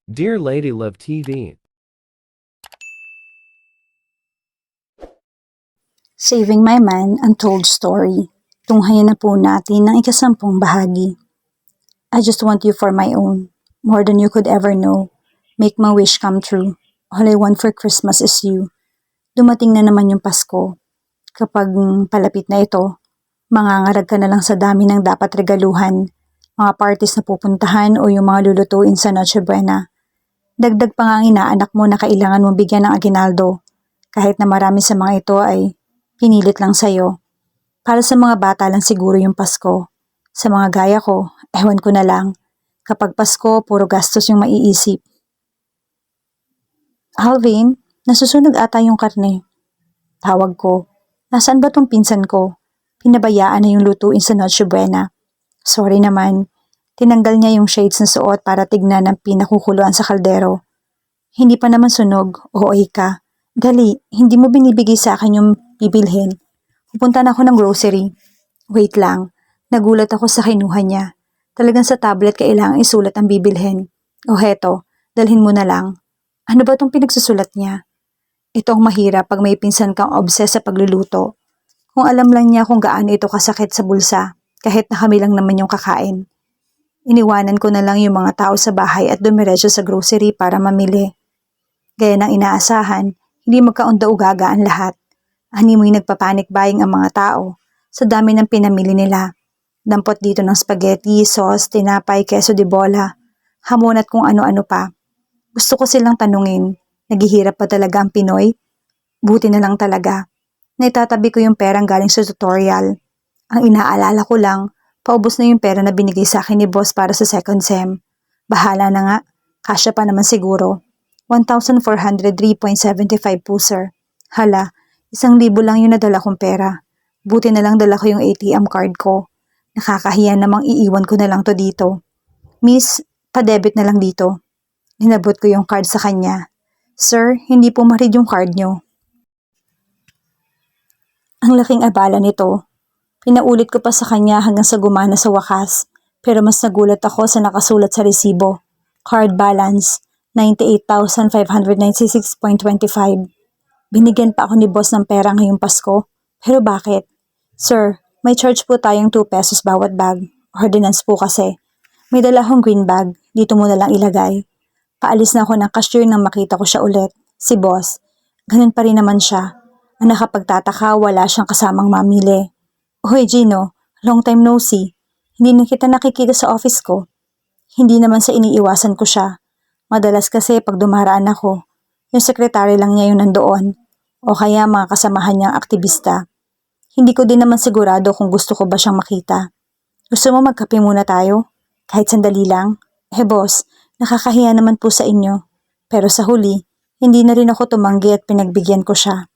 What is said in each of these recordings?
Dear Lady Love TV. Saving My Man, Untold Story. Tunghayan na po natin ang ikasampung bahagi. I just want you for my own, more than you could ever know. Make my wish come true. All I want for Christmas is you. Dumating na naman yung Pasko. Kapag palapit na ito, mangangarag ka na lang sa dami ng dapat regaluhan, mga parties na pupuntahan o yung mga lulutuin sa Noche Buena. Dagdag pa nga ang inaanak mo na kailangan mong bigyan ng aginaldo, kahit na marami sa mga ito ay pinilit lang sa'yo. Para sa mga bata lang siguro yung Pasko. Sa mga gaya ko, ewan ko na lang. Kapag Pasko, puro gastos yung maiisip. Alvin, nasusunog ata yung karne. Tawag ko. Nasaan ba tong pinsan ko? Pinabayaan na yung lutuin sa Noche Buena. Sorry naman. Tinanggal niya yung shades na suot para tignan ang pinakukuluan sa kaldero. Hindi pa naman sunog. OA ka. Dali, hindi mo binibigay sa akin yung bibilhin. Pupunta na ako ng grocery. Wait lang. Nagulat ako sa kinuha niya. Talagang sa tablet kailangang isulat ang bibilhin. O heto, dalhin mo na lang. Ano ba tong pinagsusulat niya? Ito ang mahirap pag may pinsan kang obses sa pagluluto. Kung alam lang niya kung gaano ito kasakit sa bulsa, kahit na kami lang naman yung kakain. Iniwanan ko na lang yung mga tao sa bahay at dumiretso sa grocery para mamili. Gaya ng inaasahan, hindi magkaunda-ugaga ang lahat. Animoy nagpapanik buying ang mga tao sa dami ng pinamili nila. Dampot dito ng spaghetti, sauce, tinapay, keso de bola, hamon at kung ano-ano pa. Gusto ko silang tanungin, naghihirap pa talaga ang Pinoy? Buti na lang talaga. Naitatabi ko yung perang galing sa tutorial. Ang inaalala ko lang, paubos na yung pera na binigay sa akin ni boss para sa second sem. Bahala na nga, kasya pa naman siguro. 1,403.75 po sir. Hala, 1,000 lang yung nadala kong pera. Buti na lang dala ko yung ATM card ko. Nakakahiya namang iiwan ko na lang to dito. Miss, pa-debit na lang dito. Inabot ko yung card sa kanya. Sir, hindi po ma-read yung card nyo. Ang laking abala nito. Pinaulit ko pa sa kanya hanggang sa gumana sa wakas. Pero mas nagulat ako sa nakasulat sa resibo. Card balance, 98,596.25. Binigyan pa ako ni boss ng pera ngayong Pasko. Pero bakit? Sir, may charge po tayong 2 pesos bawat bag. Ordinance po kasi. May dala akong green bag. Dito mo na lang ilagay. Paalis na ako ng cashier nang makita ko siya ulit. Si boss. Ganun pa rin naman siya. Ang nakapagtataka, wala siyang kasamang mamili. Hoy Gino, long time no see. Hindi na kita nakikita sa office ko. Hindi naman sa iniiwasan ko siya. Madalas kasi pag dumaraan ako, yung sekretary lang niya yung nandoon. O kaya mga kasamahan niyang aktivista. Hindi ko din naman sigurado kung gusto ko ba siyang makita. Gusto mo magkape muna tayo? Kahit sandali lang? Boss, nakakahiya naman po sa inyo. Pero sa huli, hindi na rin ako tumanggi at pinagbigyan ko siya.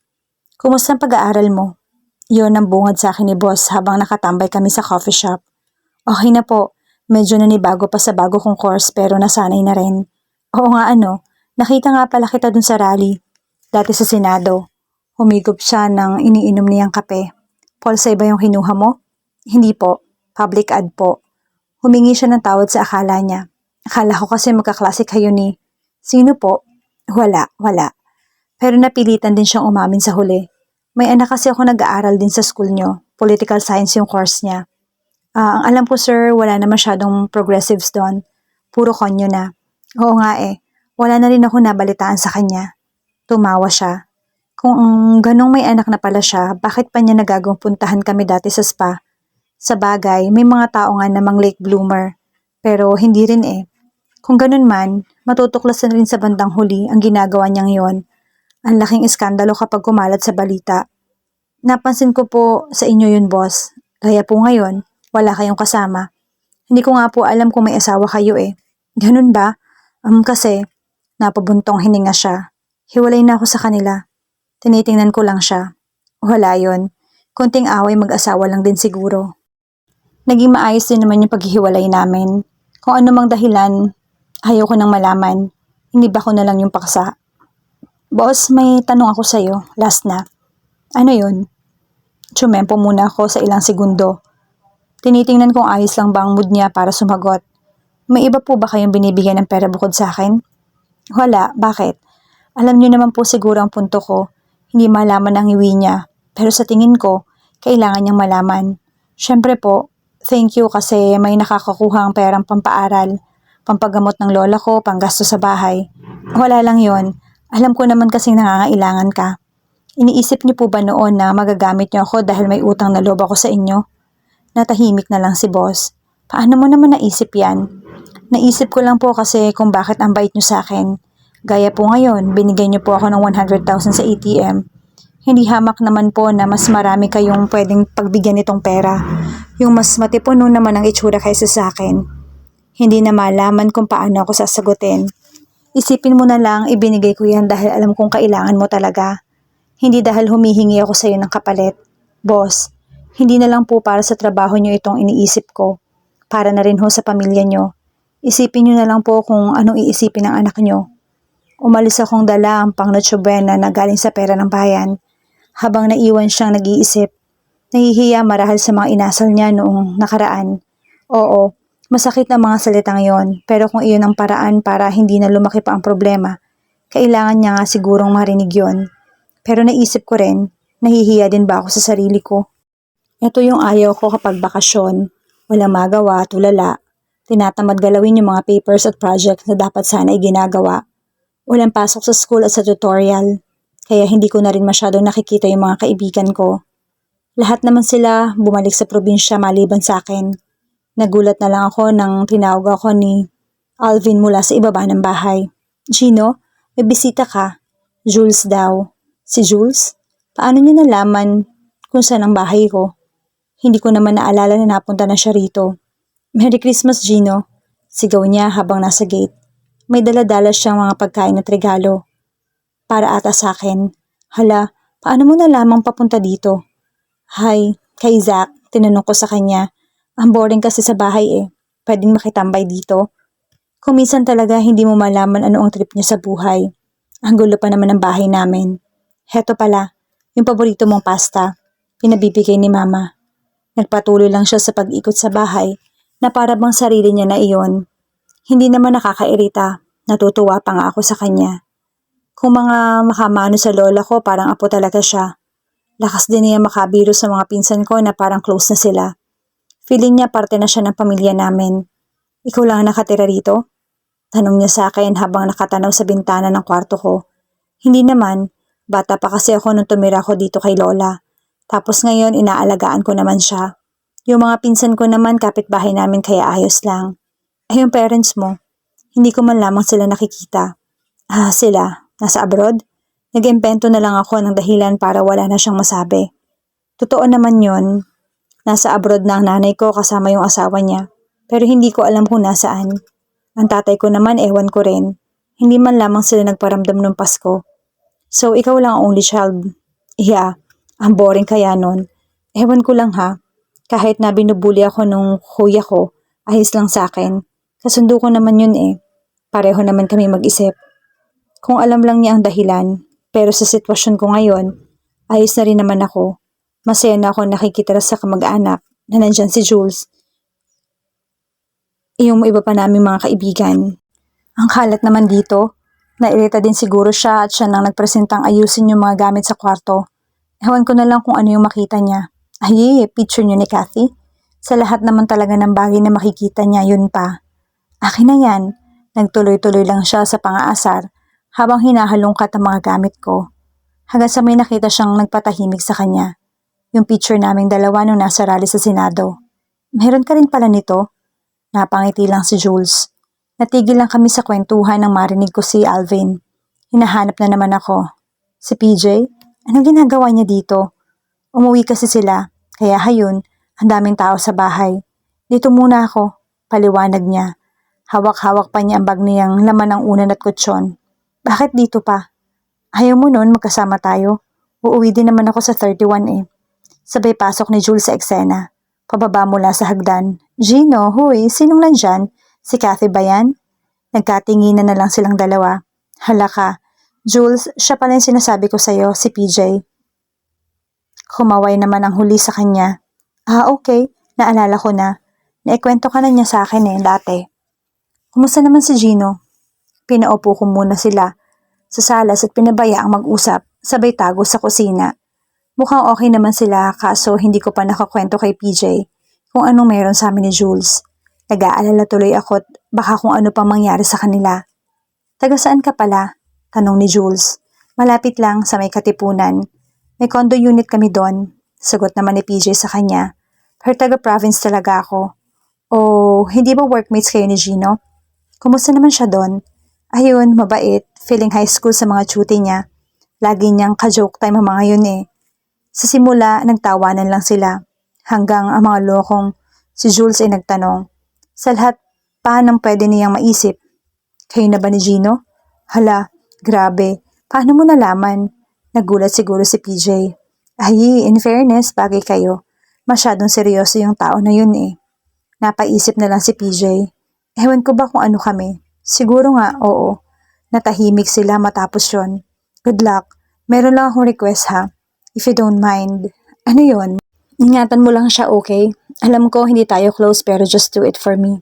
Kumusta ang pag-aaral mo? Yon ang bungad sa akin ni boss habang nakatambay kami sa coffee shop. Okay na po, medyo nanibago pa sa bago kong course pero nasanay na rin. Oo nga nakita nga pala kita dun sa rally. Dati sa Senado. Humigop siya ng iniinom niyang kape. Polsa ba yung kinuha mo? Hindi po, public ad po. Humingi siya ng tawad sa akala niya. Akala ko kasi magkaklase kayo ni... Sino po? Wala. Pero napilitan din siyang umamin sa huli. May anak kasi ako nag-aaral din sa school niyo. Political science yung course niya. Ang alam ko sir, wala na masyadong progressives doon. Puro konyo na. Oo nga wala na rin ako nabalitaan sa kanya. Tumawa siya. Kung ganong may anak na pala siya, bakit pa niya nagagawang puntahan kami dati sa spa? Sa bagay, may mga tao nga namang late bloomer. Pero hindi rin Kung ganun man, matutuklasan rin sa bandang huli ang ginagawa niyang yon. Ang laking iskandalo kapag kumalat sa balita. Napansin ko po sa inyo yun, boss. Kaya po ngayon, wala kayong kasama. Hindi ko nga po alam kung may asawa kayo Ganun ba? Kasi, napabuntong hininga siya. Hiwalay na ako sa kanila. Tinitingnan ko lang siya. Wala yon. Konting away mag-asawa lang din siguro. Naging maayos din naman yung paghihiwalay namin. Kung ano mang dahilan, ayaw ko nang malaman. Hindi ba ko na lang yung paksa? Boss, may tanong ako sa'yo. Last na. Ano yun? Tsumempo muna ako sa ilang segundo. Tinitingnan kung ayos lang ba ang mood niya para sumagot. May iba po ba kayong binibigyan ng pera bukod sa akin? Wala, bakit? Alam niyo naman po siguro ang punto ko. Hindi malaman ang iwi niya. Pero sa tingin ko, kailangan niyang malaman. Siyempre po, thank you kasi may nakakakuha ang perang pampaaral, pampagamot ng lola ko, panggasto sa bahay. Wala lang yon. Alam ko naman kasing nangangailangan ka. Iniisip niyo po ba noon na magagamit niyo ako dahil may utang na loob ako sa inyo? Natahimik na lang si boss. Paano mo naman naisip yan? Naisip ko lang po kasi kung bakit ang bait niyo sa akin. Gaya po ngayon, binigay niyo po ako ng 100,000 sa ATM. Hindi hamak naman po na mas marami kayong pwedeng pagbigyan nitong pera. Yung mas matipuno naman ang itsura kaysa sa akin. Hindi na malaman kung paano ako sasagutin. Isipin mo na lang ibinigay ko yan dahil alam kong kailangan mo talaga. Hindi dahil humihingi ako sa iyo ng kapalit. Boss, hindi na lang po para sa trabaho niyo itong iniisip ko. Para na rin ho sa pamilya niyo. Isipin niyo na lang po kung anong iisipin ng anak niyo. Umalis akong dala ang pang Noche Buena na galing sa pera ng bayan. Habang naiwan siyang nag-iisip, nahihiya marahil sa mga inasal niya noong nakaraan. Oo, masakit ang mga salitang yon, pero kung iyon ang paraan para hindi na lumaki pa ang problema, kailangan niya nga sigurong marinig yon. Pero naisip ko rin, nahihiya din ba ako sa sarili ko? Ito yung ayaw ko kapag bakasyon, walang magawa, tulala. Tinatamad galawin yung mga papers at projects na dapat sana ay ginagawa. Walang pasok sa school at sa tutorial. Kaya hindi ko na rin masyadong nakikita yung mga kaibigan ko. Lahat naman sila bumalik sa probinsya maliban sa akin. Nagulat na lang ako nang tinawag ako ni Alvin mula sa ibaba ng bahay. Gino, may bisita ka. Jules daw. Si Jules? Paano niya nalaman kung saan ang bahay ko? Hindi ko naman naalala na napunta na siya rito. Merry Christmas, Gino. Sigaw niya habang nasa gate. May dala-dala siyang mga pagkain at regalo. Para ata sa akin. Hala, paano mo nalamang papunta dito? Hi, kay Zach, tinanong ko sa kanya. Ang boring kasi sa bahay eh. Pwedeng makitambay dito? Kung minsan talaga hindi mo malaman ano ang trip niya sa buhay. Ang gulo pa naman ng bahay namin. Heto pala, yung paborito mong pasta. Pinabibigay ni Mama. Nagpatuloy lang siya sa pag-ikot sa bahay na para bang sarili niya na iyon. Hindi naman nakakairita. Natutuwa pa nga ako sa kanya. Kung mga makamano sa lola ko, parang apo talaga siya. Lakas din niya makabiro sa mga pinsan ko na parang close na sila. Feeling niya parte na siya ng pamilya namin. Ikaw lang ang nakatira rito? Tanong niya sa akin habang nakatanaw sa bintana ng kwarto ko. Hindi naman, bata pa kasi ako nung tumira ko dito kay lola. Tapos ngayon inaalagaan ko naman siya. Yung mga pinsan ko naman kapitbahay namin kaya ayos lang. Yung parents mo, hindi ko man lamang sila nakikita. Sila. Nasa abroad? Nag-imbento na lang ako ng dahilan para wala na siyang masabi. Totoo naman yon. Nasa abroad na ang nanay ko kasama yung asawa niya. Pero hindi ko alam kung nasaan. Ang tatay ko naman ewan ko rin. Hindi man lamang sila nagparamdam ng Pasko. So ikaw lang ang only child. Yeah, ang boring kaya nun. Ewan ko lang ha. Kahit na binubuli ako nung kuya ko, ayos lang sa akin. Kasundo ko naman yun eh. Pareho naman kami mag-isip. Kung alam lang niya ang dahilan, pero sa sitwasyon ko ngayon, ayos na rin naman ako. Masaya na ako nakikitira sa kamag-anak na nandyan si Jules. Yung iba pa naming mga kaibigan. Ang kalat naman dito, nairita din siguro siya at siya nang nagpresentang ayusin yung mga gamit sa kwarto. Ewan ko na lang kung ano yung makita niya. Ay, picture niyo ni Kathy? Sa lahat naman talaga ng bagay na makikita niya, yun pa. Akin na yan. Nagtuloy-tuloy lang siya sa pang-aasar habang hinahalungkat ang mga gamit ko. Hanggang sa may nakita siyang nagpatahimik sa kanya. Yung picture naming dalawa nung nasa rally sa Senado. Meron ka rin pala nito? Napangiti lang si Jules. Natigil lang kami sa kwentuhan nang marinig ko si Alvin. Hinahanap na naman ako. Si PJ? Anong ginagawa niya dito? Umuwi kasi sila, kaya hayun, ang daming tao sa bahay. Dito muna ako, paliwanag niya. Hawak-hawak pa niya ang bag niyang laman ng unan at kutsyon. Bakit dito pa? Ayaw mo nun magkasama tayo? Uuwi din naman ako sa 31 eh. Sabay pasok ni Jules sa eksena. Pababa mula sa hagdan. Gino, huy, sinong nandyan? Si Kathy ba yan? Nagkatinginan na lang silang dalawa. Hala ka. Jules, siya pala yung sinasabi ko sa'yo, si PJ. Humaway naman ang huli sa kanya. Okay. Naalala ko na. Naikwento ka na niya sa akin dati. Kumusta naman si Gino? Pinaupo ko muna sila sa salas at pinabayaang mag-usap, sabay tago sa kusina. Mukhang okay naman sila kaso hindi ko pa nakakwento kay PJ kung anong meron sa amin ni Jules. Nag-aalala tuloy ako at baka kung ano pang mangyari sa kanila. Taga saan ka pala? Tanong ni Jules. Malapit lang sa may Katipunan. May condo unit kami doon. Sagot naman ni PJ sa kanya. Pero taga-province talaga ako. O hindi ba workmates kayo ni Gino? Kumusta naman siya doon? Ayun, mabait. Feeling high school sa mga chuti niya. Lagi niyang ka-joke time ang mga yun eh. Sa simula, nagtawanan lang sila. Hanggang ang mga lokong si Jules ay nagtanong. Sa lahat, paanong pwede niyang maisip? Kayo na ba ni Gino? Hala, grabe. Paano mo nalaman? Nagulat siguro si PJ. Ay, in fairness, bagay kayo. Masyadong seryoso yung tao na yun eh. Napaisip na lang si PJ. Ewan ko ba kung ano kami? Siguro nga, oo. Natahimik sila matapos yon. Good luck. Meron lang akong request ha. If you don't mind. Ano yon? Ingatan mo lang siya, okay? Alam ko hindi tayo close pero just do it for me.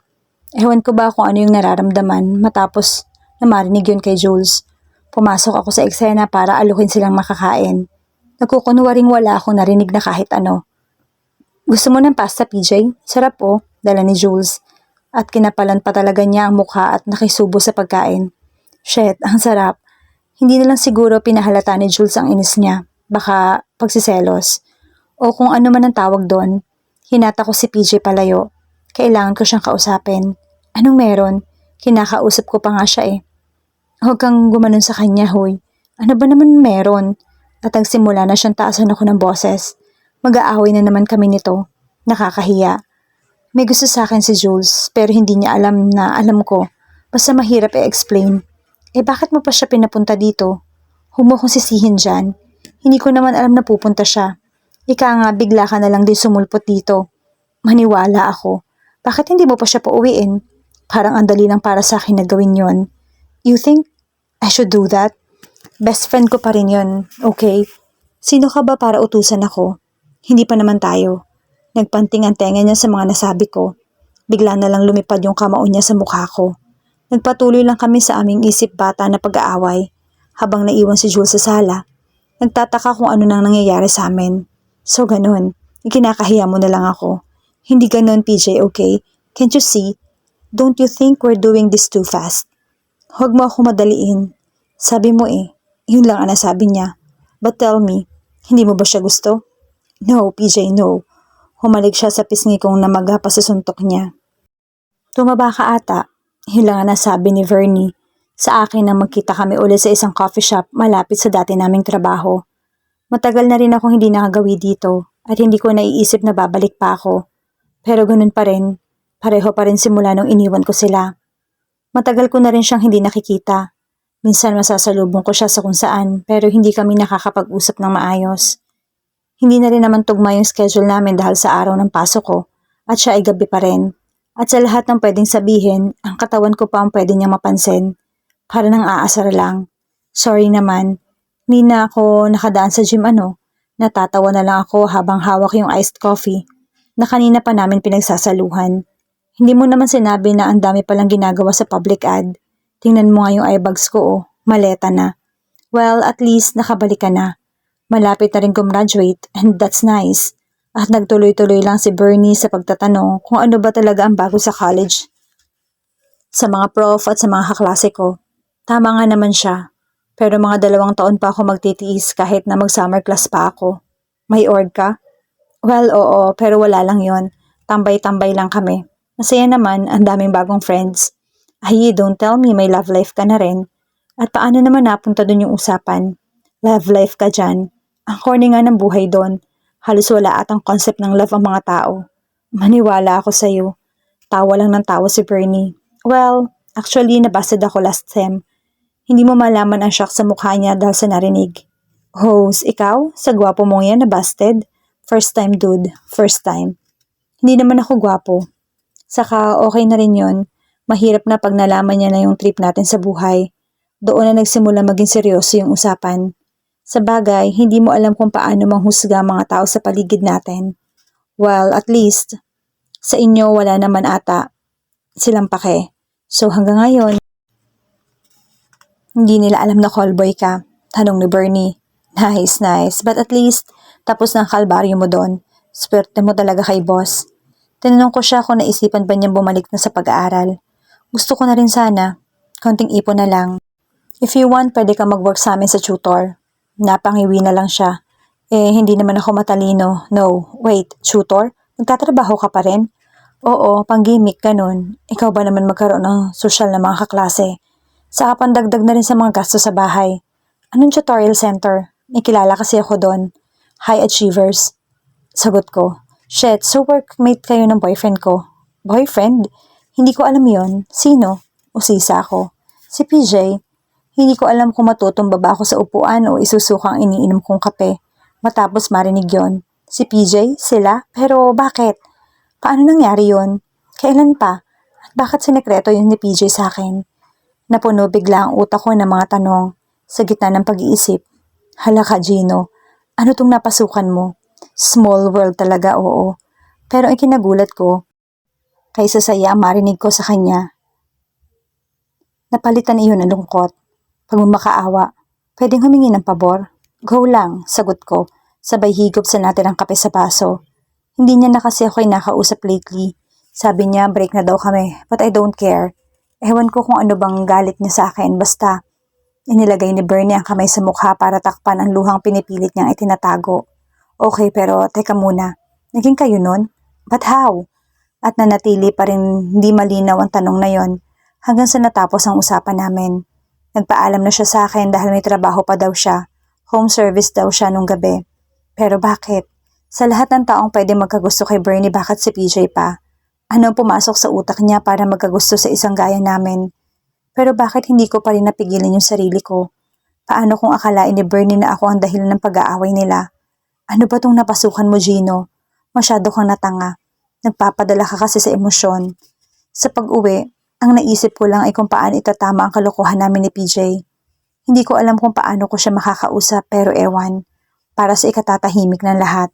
Ewan ko ba kung ano yung nararamdaman matapos na marinig yun kay Jules. Pumasok ako sa eksena para alukin silang makakain. Nagkukunwaring wala akong narinig na kahit ano. Gusto mo ng pasta, PJ? Sarap oh, dala ni Jules. At kinapalan pa talaga niya ang mukha at nakisubo sa pagkain. Shit, ang sarap. Hindi na lang siguro pinahalata ni Jules ang inis niya. Baka pagsiselos. O kung ano man ang tawag doon. Hinata ko si PJ palayo. Kailangan ko siyang kausapin. Anong meron? Kinakausap ko pa nga siya eh. Huwag kang gumanon sa kanya, hoy. Ano ba naman meron? At nagsimula na siyang taasan ako ng boses. Mag-aaway na naman kami nito. Nakakahiya. May gusto sa akin si Jules, pero hindi niya alam na alam ko. Basta mahirap i-explain. Eh bakit mo pa siya pinapunta dito? Huwag mo akong sisihin dyan. Hindi ko naman alam na pupunta siya. Ika nga bigla ka na lang din sumulpot dito. Maniwala ako. Bakit hindi mo pa siya pauwiin? Parang andali lang para sa akin na gawin yon. You think I should do that? Best friend ko pa rin yon, okay? Sino ka ba para utusan ako? Hindi pa naman tayo. Nagpanting ang tenga niya sa mga nasabi ko. Bigla na lang lumipad yung kamao niya sa mukha ko. Nagpatuloy lang kami sa aming isip bata na pag-aaway habang naiwan si Jules sa sala. Nagtataka kung ano nang nangyayari sa amin. So ganun, ikinakahiya mo na lang ako. Hindi ganun PJ, okay? Can't you see? Don't you think we're doing this too fast? Huwag mo ako madaliin. Sabi mo eh, yun lang ang nasabi niya. But tell me, hindi mo ba siya gusto? No, PJ, no. Humalik siya sa pisngi kong namaga pa sa suntok niya. Tumaba ka ata, yun lang ang nasabi ni Vernie. Sa akin nang magkita kami ulit sa isang coffee shop malapit sa dati naming trabaho. Matagal na rin akong hindi nakagawi dito at hindi ko naiisip na babalik pa ako. Pero ganun pa rin, pareho pa rin simula nung iniwan ko sila. Matagal ko na rin siyang hindi nakikita. Minsan masasalubong ko siya sa kung saan pero hindi kami nakakapag-usap ng maayos. Hindi na rin naman tugma yung schedule namin dahil sa araw ng pasok ko at siya ay gabi pa rin. At sa lahat ng pwedeng sabihin, ang katawan ko pa ang pwede niyang mapansin. Para nang aasar lang. Sorry naman, hindi na ako nakadaan sa gym Natatawa na lang ako habang hawak yung iced coffee na kanina pa namin pinagsasaluhan. Hindi mo naman sinabi na ang dami palang ginagawa sa public ad. Tingnan mo nga yung eyebags ko maleta na. Well, at least nakabalik ka na. Malapit na rin gumraduate and that's nice. At nagtuloy-tuloy lang si Bernie sa pagtatanong kung ano ba talaga ang bago sa college. Sa mga prof at sa mga kaklase ko. Tama nga naman siya. Pero mga 2 taon pa ako magtitiis kahit na mag-summer class pa ako. May org ka? Well, oo, pero wala lang yon. Tambay-tambay lang kami. Masaya naman, ang daming bagong friends. Ay, don't tell me may love life ka na rin. At paano naman napunta dun yung usapan? Love life ka dyan. Ang corny nga ng buhay doon. Halos wala atang concept ng love ang mga tao. Maniwala ako sa'yo. Tawa lang ng tawa si Bernie. Well, actually nabasted ako last sem. Hindi mo malaman ang shock sa mukha niya dahil sa narinig. Hose, ikaw? Sa gwapo mo yan nabasted? First time dude, first time. Hindi naman ako gwapo. Saka okay na rin yun. Mahirap na pag nalaman niya na yung trip natin sa buhay. Doon na nagsimula maging seryoso yung usapan. Sa bagay, hindi mo alam kung paano manghusga ang mga tao sa paligid natin. Well, at least, sa inyo wala naman ata silang pake. So hanggang ngayon, Hindi nila alam na callboy ka. Tanong ni Bernie. Nice, nice. But at least, tapos na ang kalbaryo mo doon. Swerte mo talaga kay boss. Tinanong ko siya kung naisipan ba niyang bumalik na sa pag-aaral. Gusto ko na rin sana. Konting ipon na lang. If you want, pwede ka mag-work sa amin sa tutor. Napangiwi na lang siya. Hindi naman ako matalino. No, wait, tutor? Nagtatrabaho ka pa rin? Oo, pang-gimmick, ganun. Ikaw ba naman magkaroon ng social na mga kaklase? Saka pandagdag na rin sa mga gasto sa bahay. Anong tutorial center? May kilala kasi ako doon. High achievers. Sagot ko. Shit, so workmate kayo ng boyfriend ko. Boyfriend? Hindi ko alam yon. Sino? Usisa ako. Si PJ. Hindi ko alam kung matutumba ba ako sa upuan o isusukang iniinom kong kape. Matapos marinig yon. Si PJ? Sila? Pero bakit? Paano nangyari yon? Kailan pa? At bakit sinekreto yun ni PJ sa akin? Napuno bigla ang utak ko ng mga tanong sa gitna ng pag-iisip. Hala ka, Gino. Ano tong napasukan mo? Small world talaga, oo. Pero ang kinagulat ko, kaysa saya ang marinig ko sa kanya. Napalitan iyon ng lungkot. Pagmamakaawa. Pwedeng humingi ng pabor? Go lang, sagot ko. Sabay higop sa natin ang kape sa baso. Hindi niya na kasi ako nakausap lately. Sabi niya break na daw kami, but I don't care. Ewan ko kung ano bang galit niya sa akin, basta inilagay ni Bernie ang kamay sa mukha para takpan ang luhang pinipilit niyang itinatago. Okay, pero teka muna. Naging kayo nun? But how? At nanatili pa rin hindi malinaw ang tanong na yon hanggang sa natapos ang usapan namin. Nagpaalam na siya sa akin dahil may trabaho pa daw siya. Home service daw siya nung gabi. Pero bakit? Sa lahat ng taong pwede magkagusto kay Bernie, bakit si PJ pa? Ano ang pumasok sa utak niya para magkagusto sa isang gaya namin? Pero bakit hindi ko pa rin napigilan yung sarili ko? Paano kung akalain ni Bernie na ako ang dahilan ng pag-aaway nila? Ano ba tong napasukan mo, Gino? Masyado kang natanga. Nagpapadala ka kasi sa emosyon. Sa pag-uwi, ang naisip ko lang ay kung paano itatama ang kalokohan namin ni PJ. Hindi ko alam kung paano ko siya makakausap pero ewan. Para sa ikatatahimik ng lahat.